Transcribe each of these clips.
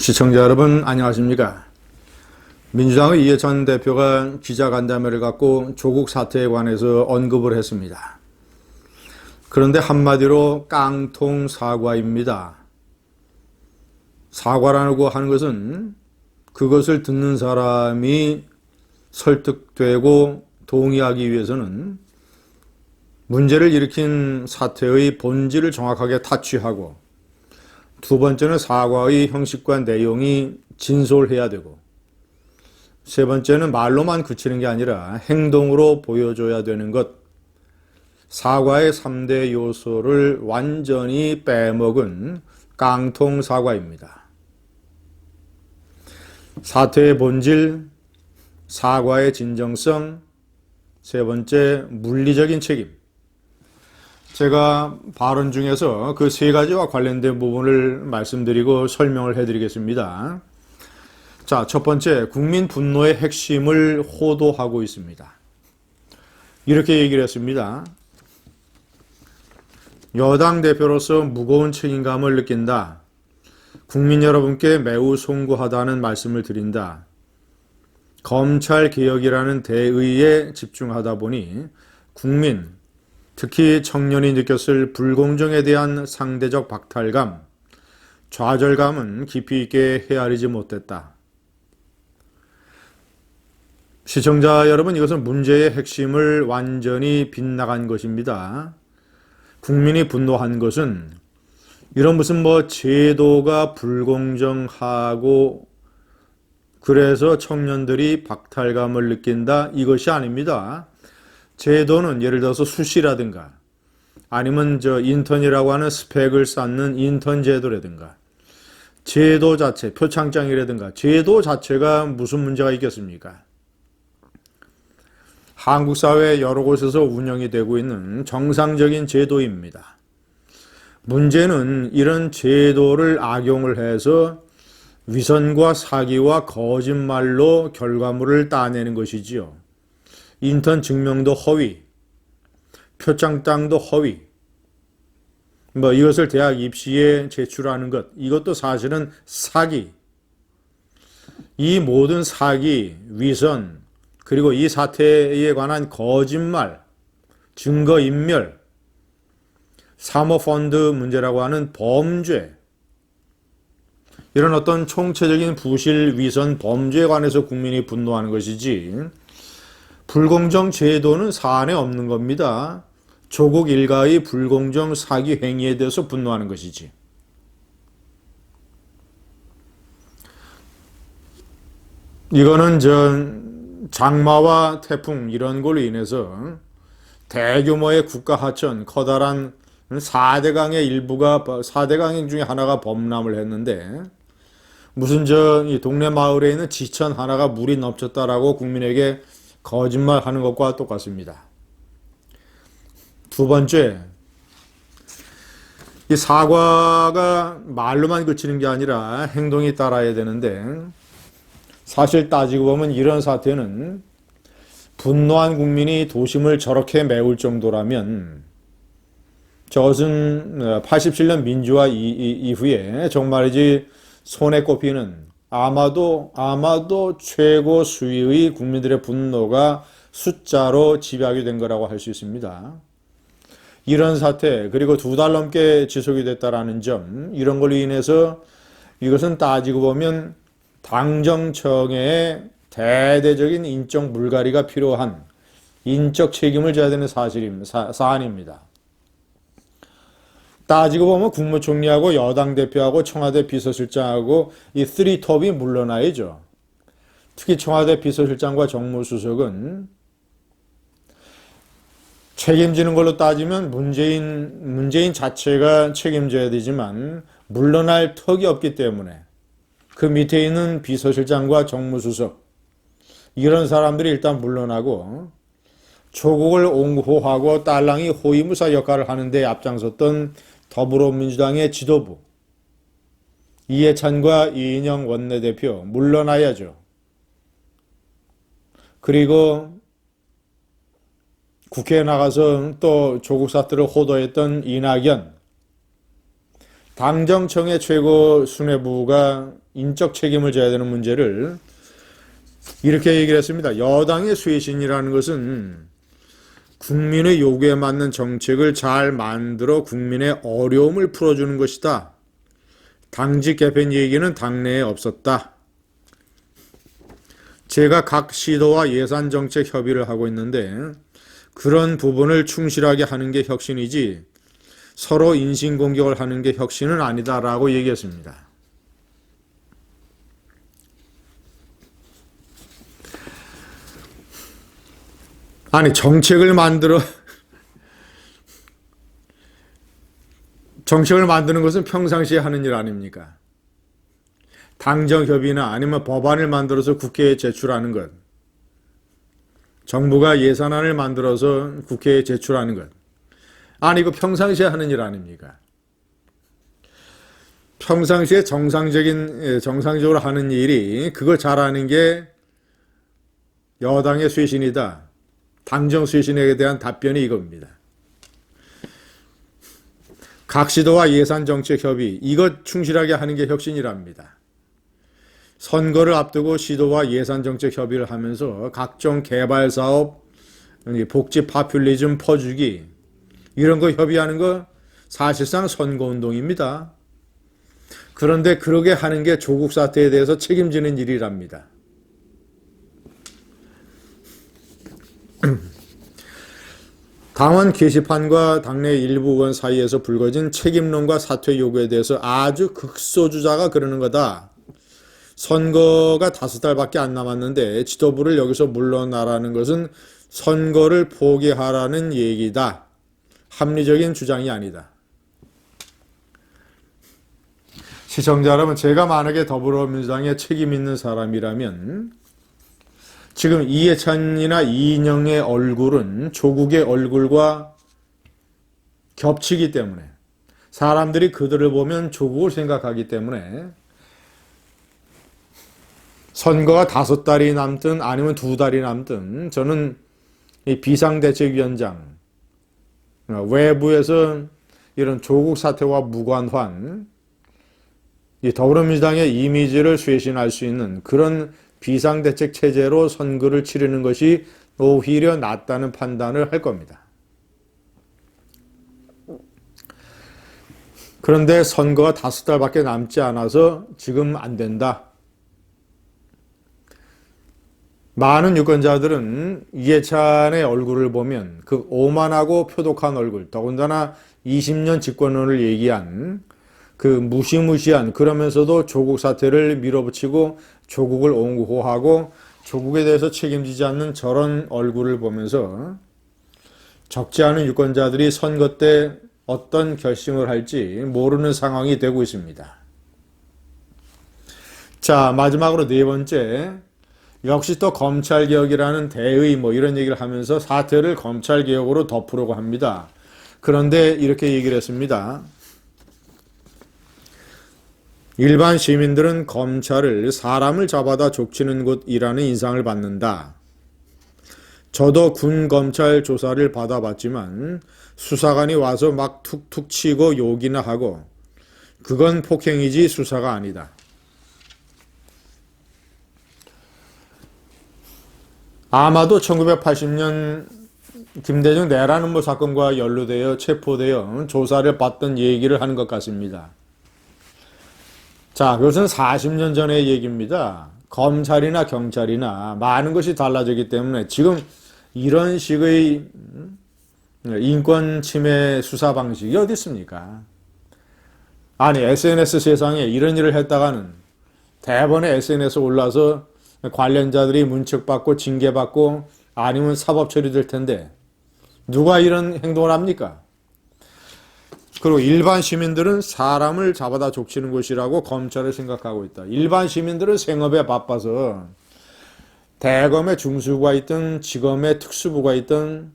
시청자 여러분 안녕하십니까? 민주당의 이해찬 대표가 기자간담회를 갖고 조국 사태에 관해서 언급을 했습니다. 그런데 한마디로 깡통 사과입니다. 사과라고 하는 것은 그것을 듣는 사람이 설득되고 동의하기 위해서는 문제를 일으킨 사태의 본질을 정확하게 타취하고, 두 번째는 사과의 형식과 내용이 진솔해야 되고, 세 번째는 말로만 그치는 게 아니라 행동으로 보여줘야 되는 것, 사과의 3대 요소를 완전히 빼먹은 깡통 사과입니다. 사태의 본질, 사과의 진정성, 세 번째 물리적인 책임. 제가 발언 중에서 그 세 가지와 관련된 부분을 말씀드리고 설명을 해드리겠습니다. 자, 첫 번째, 국민 분노의 핵심을 호도하고 있습니다. 이렇게 얘기를 했습니다. 여당 대표로서 무거운 책임감을 느낀다. 국민 여러분께 매우 송구하다는 말씀을 드린다. 검찰개혁이라는 대의에 집중하다 보니 국민, 특히 청년이 느꼈을 불공정에 대한 상대적 박탈감, 좌절감은 깊이 있게 헤아리지 못했다. 시청자 여러분, 이것은 문제의 핵심을 완전히 빗나간 것입니다. 국민이 분노한 것은 이런 무슨 제도가 불공정하고 그래서 청년들이 박탈감을 느낀다, 이것이 아닙니다. 제도는 예를 들어서 수시라든가 아니면 인턴이라고 하는 스펙을 쌓는 인턴 제도라든가 제도 자체, 표창장이라든가 제도 자체가 무슨 문제가 있겠습니까? 한국 사회 여러 곳에서 운영이 되고 있는 정상적인 제도입니다. 문제는 이런 제도를 악용을 해서 위선과 사기와 거짓말로 결과물을 따내는 것이지요. 인턴 증명도 허위, 표창장도 허위, 이것을 대학 입시에 제출하는 것, 이것도 사실은 사기. 이 모든 사기, 위선, 그리고 이 사태에 관한 거짓말, 증거인멸, 사모펀드 문제라고 하는 범죄, 이런 어떤 총체적인 부실, 위선, 범죄에 관해서 국민이 분노하는 것이지, 불공정 제도는 사안에 없는 겁니다. 조국 일가의 불공정 사기 행위에 대해서 분노하는 것이지. 이거는 장마와 태풍 이런 걸로 인해서 대규모의 국가 하천, 커다란 4대강의 일부가, 4대강 중에 하나가 범람을 했는데, 무슨 이 동네 마을에 있는 지천 하나가 물이 넘쳤다라고 국민에게 거짓말하는 것과 똑같습니다. 두 번째, 이 사과가 말로만 그치는 게 아니라 행동이 따라야 되는데, 사실 따지고 보면 이런 사태는 분노한 국민이 도심을 저렇게 메울 정도라면 저것은 87년 민주화 이후에 정말이지 손에 꼽히는 아마도 최고 수위의 국민들의 분노가 숫자로 집약이 된 거라고 할 수 있습니다. 이런 사태, 그리고 2달 넘게 지속이 됐다라는 점, 이런 걸로 인해서 이것은 따지고 보면 당정청에 대대적인 인적 물갈이가 필요한, 인적 책임을 져야 되는 사안입니다. 따지고 보면 국무총리하고 여당 대표하고 청와대 비서실장하고 이 3톱이 물러나야죠. 특히 청와대 비서실장과 정무수석은 책임지는 걸로 따지면 문재인 자체가 책임져야 되지만 물러날 턱이 없기 때문에 그 밑에 있는 비서실장과 정무수석, 이런 사람들이 일단 물러나고 조국을 옹호하고 딸랑이 호위무사 역할을 하는 데 앞장섰던 더불어민주당의 지도부, 이해찬과 이인영 원내대표 물러나야죠. 그리고 국회에 나가서 또 조국 사태를 호도했던 이낙연, 당정청의 최고 수뇌부가 인적 책임을 져야 되는 문제를 이렇게 얘기를 했습니다. 여당의 쇄신이라는 것은 국민의 요구에 맞는 정책을 잘 만들어 국민의 어려움을 풀어주는 것이다. 당직 개편 얘기는 당내에 없었다. 제가 각 시도와 예산정책 협의를 하고 있는데 그런 부분을 충실하게 하는 게 혁신이지 서로 인신공격을 하는 게 혁신은 아니다라고 얘기했습니다. 아니 정책을 만드는 것은 평상시에 하는 일 아닙니까? 당정협의나 아니면 법안을 만들어서 국회에 제출하는 것, 정부가 예산안을 만들어서 국회에 제출하는 것, 아니 이거 평상시에 하는 일 아닙니까? 평상시에 정상적으로 하는 일이 그걸 잘하는 게 여당의 쇄신이다. 당정 쇄신에 대한 답변이 이겁니다. 각 시도와 예산정책 협의, 이것 충실하게 하는 게 혁신이랍니다. 선거를 앞두고 시도와 예산정책 협의를 하면서 각종 개발사업, 복지 파퓰리즘 퍼주기 이런 거 협의하는 거 사실상 선거운동입니다. 그런데 그러게 하는 게 조국 사태에 대해서 책임지는 일이랍니다. 당원 게시판과 당내 일부 의원 사이에서 불거진 책임론과 사퇴 요구에 대해서 아주 극소주자가 그러는 거다. 선거가 5달밖에 안 남았는데 지도부를 여기서 물러나라는 것은 선거를 포기하라는 얘기다. 합리적인 주장이 아니다. 시청자 여러분, 제가 만약에 더불어민주당에 책임 있는 사람이라면 지금 이해찬이나 이인영의 얼굴은 조국의 얼굴과 겹치기 때문에 사람들이 그들을 보면 조국을 생각하기 때문에 선거가 5달이 남든 아니면 2달이 남든 저는 이 비상대책위원장 외부에서 이런 조국 사태와 무관한 이 더불어민주당의 이미지를 쇄신할 수 있는 그런 비상대책 체제로 선거를 치르는 것이 오히려 낫다는 판단을 할 겁니다. 그런데 선거가 5달밖에 남지 않아서 지금 안 된다. 많은 유권자들은 이해찬의 얼굴을 보면 그 오만하고 표독한 얼굴, 더군다나 20년 집권론을 얘기한 그 무시무시한 그러면서도 조국 사태를 밀어붙이고 조국을 옹호하고 조국에 대해서 책임지지 않는 저런 얼굴을 보면서 적지 않은 유권자들이 선거 때 어떤 결심을 할지 모르는 상황이 되고 있습니다. 자, 마지막으로 4번째, 역시 또 검찰개혁이라는 대의 이런 얘기를 하면서 사태를 검찰개혁으로 덮으려고 합니다. 그런데 이렇게 얘기를 했습니다. 일반 시민들은 검찰을 사람을 잡아다 족치는 곳이라는 인상을 받는다. 저도 군검찰 조사를 받아봤지만 수사관이 와서 막 툭툭 치고 욕이나 하고 그건 폭행이지 수사가 아니다. 아마도 1980년 김대중 내란음모 사건과 연루되어 체포되어 조사를 받던 얘기를 하는 것 같습니다. 자, 그것은 40년 전의 얘기입니다. 검찰이나 경찰이나 많은 것이 달라졌기 때문에 지금 이런 식의 인권 침해 수사 방식이 어디 있습니까? 아니, SNS 세상에 이런 일을 했다가는 대번에 SNS에 올라서 관련자들이 문책받고 징계받고 아니면 사법 처리될 텐데 누가 이런 행동을 합니까? 그리고 일반 시민들은 사람을 잡아다 족치는 곳이라고 검찰을 생각하고 있다. 일반 시민들은 생업에 바빠서 대검에 중수부가 있든 지검에 특수부가 있든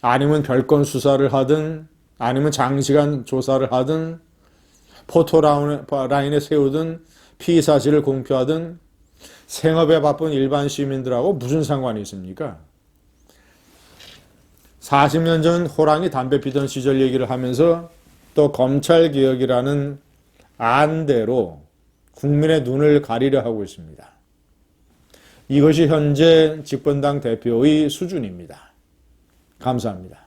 아니면 별건 수사를 하든 아니면 장시간 조사를 하든 포토라인에 세우든 피의사실을 공표하든 생업에 바쁜 일반 시민들하고 무슨 상관이 있습니까? 40년 전 호랑이 담배 피던 시절 얘기를 하면서 또 검찰개혁이라는 안대로 국민의 눈을 가리려 하고 있습니다. 이것이 현재 집권당 대표의 수준입니다. 감사합니다.